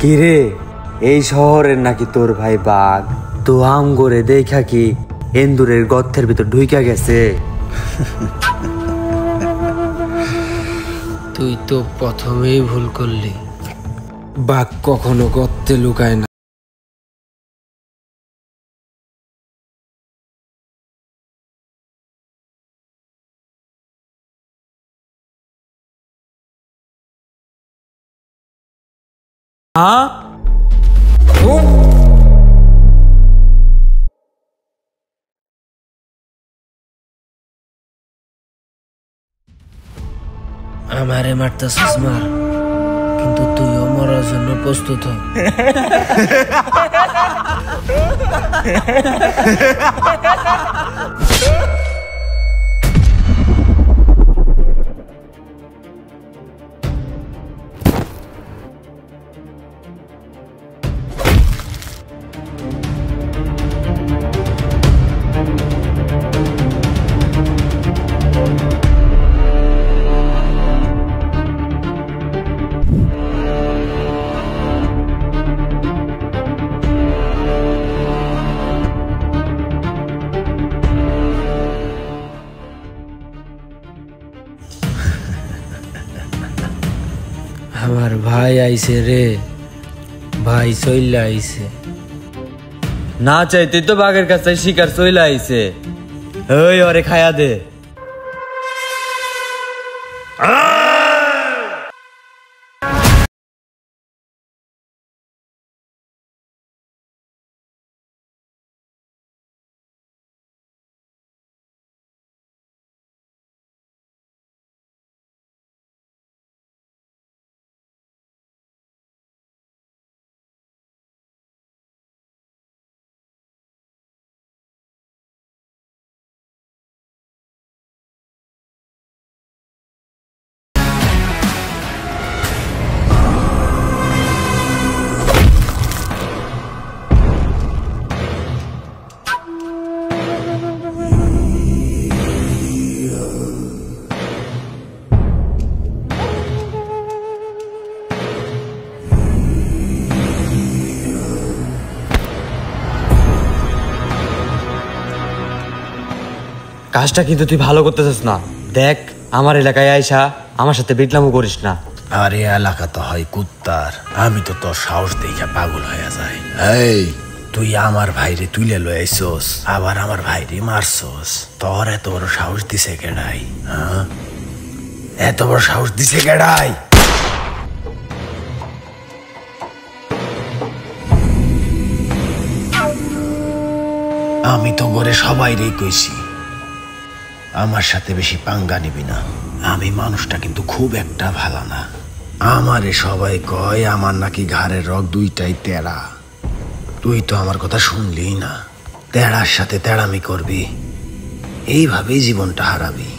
কিরে এই শহরের নাকি তোর ভাই বাঘ? তো আম করে দেখা কি এন্দুরের গর্তের ভিতর ঢুইকা গেছে? তুই তো প্রথমেই ভুল করলি। বাঘ কখনো গর্তে লুকায় না। আমারে মারতেছিস মার, কিন্তু তুইও মরার জন্য প্রস্তুত হ। আমার ভাই আইছে রে, ভাই চইলা আইছে। না চাইতে তো বাঘের কাছে শিকার চইলা আইছে। ওই ওরে খায়া দে। কাজটা কিন্তু তুই ভালো করতেছিস না। দেখ আমার এলাকায় আইসা আমার সাথে বিটলামও করিস না। আরে এলাকা তো হয় কুত্তার, আমি তো তোর সাহস দেখে পাগল হয়ে যাই। এই তুই আমার ভাইরে তুইলে লইছস, আবার আমার ভাইরে মারছস। তোর এত বড় সাহস দিছে কেডাই? হ্যাঁ, এত বড় সাহস দিছে কেডাই? আমি তো ঘরে সবাইরেই কইছি আমার সাথে বেশি পাঙ্গা নিবি না। আমি মানুষটা কিন্তু খুব একটা ভালো না। আমারে সবাই কয় আমার নাকি ঘাড়ের রগ দুইটাই তেড়া। তুই তো আমার কথা শুনলি না। তেড়ার সাথে তেড়ামি করবি, এইভাবেই জীবনটা হারাবি।